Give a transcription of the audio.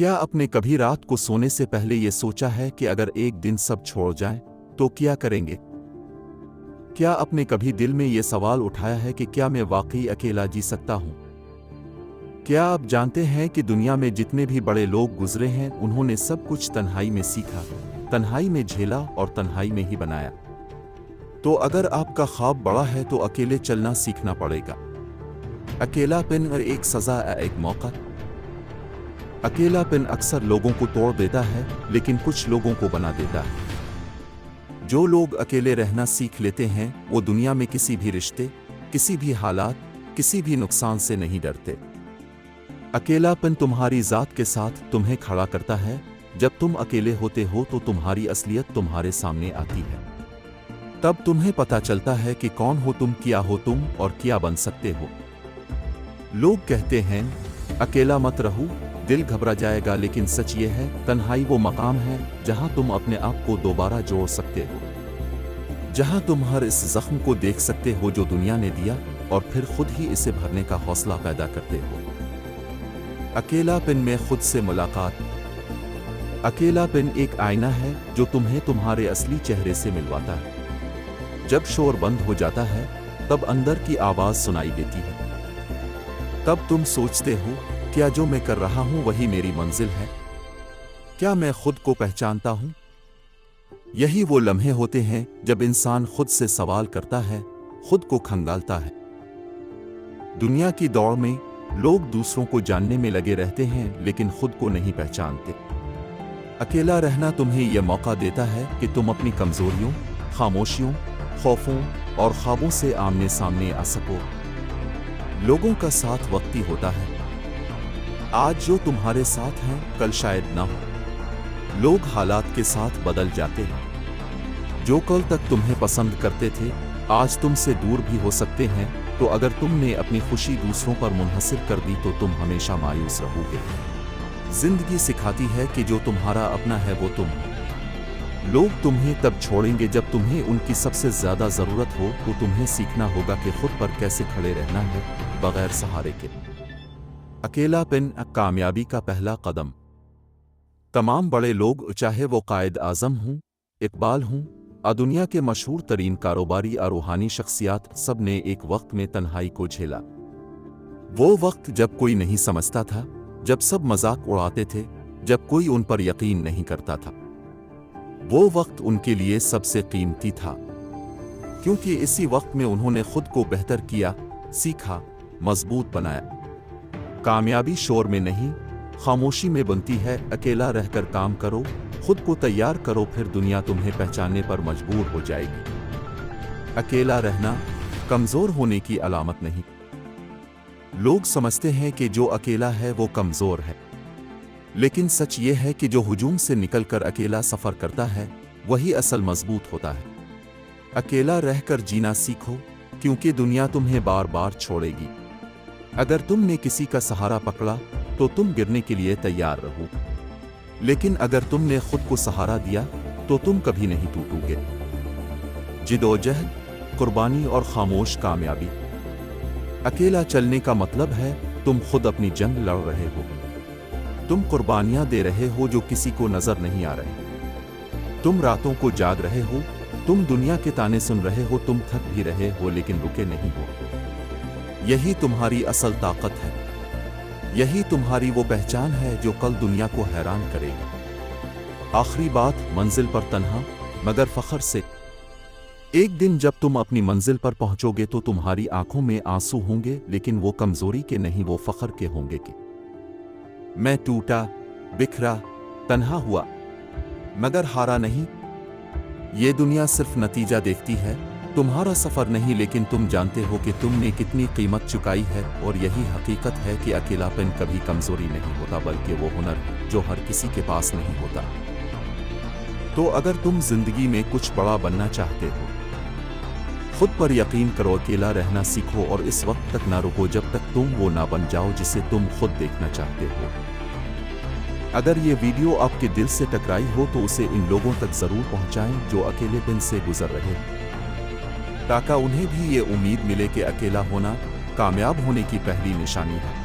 क्या आपने कभी रात को सोने से पहले ये सोचा है कि अगर एक दिन सब छोड़ जाएं, तो क्या करेंगे? क्या आपने कभी दिल में ये सवाल उठाया है कि क्या मैं वाकई अकेला जी सकता हूं? क्या आप जानते हैं कि दुनिया में जितने भी बड़े लोग गुजरे हैं, उन्होंने सब कुछ तन्हाई में सीखा, तन्हाई में झेला और तन्हाई में ही बनाया। तो अगर आपका ख्वाब बड़ा है तो अकेले चलना सीखना पड़ेगा। अकेलापन और एक सजा, एक मौका। अकेलापन अक्सर लोगों को तोड़ देता है, लेकिन कुछ लोगों को बना देता है। जो लोग अकेले रहना सीख लेते हैं, वो दुनिया में किसी भी रिश्ते, किसी भी हालात, किसी भी नुकसान से नहीं डरते। अकेलापन तुम्हारी ज़ात के साथ तुम्हें खड़ा करता है। जब तुम अकेले होते हो तो तुम्हारी असलियत तुम्हारे सामने आती है। तब तुम्हें पता चलता है कि कौन हो तुम, क्या हो तुम और क्या बन सकते हो। लोग कहते हैं अकेला मत रहो, दिल घबरा जाएगा, लेकिन सच ये है, तन्हाई वो मकाम है जहां तुम अपने आप को दोबारा जोड़ सकते हो, जहां तुम हर इस जख्म को देख सकते हो जो दुनिया ने दिया, और फिर खुद ही इसे भरने का हौसला पैदा करते हो। अकेलापन में खुद से मुलाकात। अकेलापन एक आईना है जो तुम्हें तुम्हारे असली चेहरे से मिलवाता है। जब शोर बंद हो जाता है, तब अंदर की आवाज सुनाई देती है। तब तुम सोचते हो, क्या जो मैं कर रहा हूं वही मेरी मंजिल है? क्या मैं खुद को पहचानता हूं? यही वो लम्हे होते हैं जब इंसान खुद से सवाल करता है, खुद को खंगालता है। दुनिया की दौड़ में लोग दूसरों को जानने में लगे रहते हैं, लेकिन खुद को नहीं पहचानते। अकेला रहना तुम्हें यह मौका देता है कि तुम अपनी कमजोरियों, खामोशियों, खौफों और ख्वाबों से आमने सामने आ सको। लोगों का साथ वक्ती होता है। आज जो तुम्हारे साथ हैं, कल शायद ना हो। लोग हालात के साथ बदल जाते हैं। जो कल तक तुम्हें पसंद करते थे, आज तुमसे दूर भी हो सकते हैं। तो अगर तुमने अपनी खुशी दूसरों पर मुनहसर कर दी तो तुम हमेशा मायूस रहोगे। जिंदगी सिखाती है कि जो तुम्हारा अपना है वो तुम हो। लोग तुम्हें तब छोड़ेंगे जब तुम्हें उनकी सबसे ज्यादा जरूरत हो। तो तुम्हें सीखना होगा कि खुद पर कैसे खड़े रहना है, बगैर सहारे के। अकेलापन कामयाबी का पहला कदम। तमाम बड़े लोग, चाहे वो कायद आजम हूं, इकबाल हूं, दुनिया के मशहूर तरीन कारोबारी और रूहानी शख्सियात, सब ने एक वक्त में तन्हाई को झेला। वो वक्त जब कोई नहीं समझता था, जब सब मजाक उड़ाते थे, जब कोई उन पर यकीन नहीं करता था। वो वक्त उनके लिए सबसे कीमती था, क्योंकि इसी वक्त में उन्होंने खुद को बेहतर किया, सीखा, मजबूत बनाया। कामयाबी शोर में नहीं, खामोशी में बनती है। अकेला रहकर काम करो, खुद को तैयार करो, फिर दुनिया तुम्हें पहचानने पर मजबूर हो जाएगी। अकेला रहना कमजोर होने की अलामत नहीं। लोग समझते हैं कि जो अकेला है वो कमजोर है, लेकिन सच ये है कि जो हुजूम से निकलकर अकेला सफर करता है, वही असल मजबूत होता है। अकेला रहकर जीना सीखो, क्योंकि दुनिया तुम्हें बार बार छोड़ेगी। अगर तुमने किसी का सहारा पकड़ा तो तुम गिरने के लिए तैयार रहो, लेकिन अगर तुमने खुद को सहारा दिया तो तुम कभी नहीं टूटोगे। जिदोजहद, कुर्बानी और खामोश कामयाबी। अकेला चलने का मतलब है तुम खुद अपनी जंग लड़ रहे हो। तुम कुर्बानियां दे रहे हो जो किसी को नजर नहीं आ रहे। तुम रातों को जाग रहे हो, तुम दुनिया के ताने सुन रहे हो, तुम थक भी रहे हो लेकिन रुके नहीं हो। यही तुम्हारी असल ताकत है। यही तुम्हारी वो पहचान है जो कल दुनिया को हैरान करेगी। आखिरी बात, मंजिल पर तन्हा मगर फख्र से। एक दिन जब तुम अपनी मंजिल पर पहुंचोगे तो तुम्हारी आंखों में आंसू होंगे, लेकिन वो कमजोरी के नहीं, वो फख्र के होंगे कि मैं टूटा, बिखरा, तन्हा हुआ, मगर हारा नहीं। ये दुनिया सिर्फ नतीजा देखती है, तुम्हारा सफर नहीं, लेकिन तुम जानते हो कि तुमने कितनी कीमत चुकाई है। और यही हकीकत है कि अकेलापन कभी कमजोरी नहीं होता, बल्कि वो हुनर जो हर किसी के पास नहीं होता। तो अगर तुम जिंदगी में कुछ बड़ा बनना चाहते हो, खुद पर यकीन करो, अकेला रहना सीखो और इस वक्त तक ना रुको जब तक तुम वो ना बन जाओ जिसे तुम खुद देखना चाहते हो। अगर ये वीडियो आपके दिल से टकराई हो तो उसे इन लोगों तक जरूर पहुंचाएं जो अकेलेपन से गुजर रहे हैं, ताकि उन्हें भी ये उम्मीद मिले कि अकेला होना कामयाब होने की पहली निशानी है।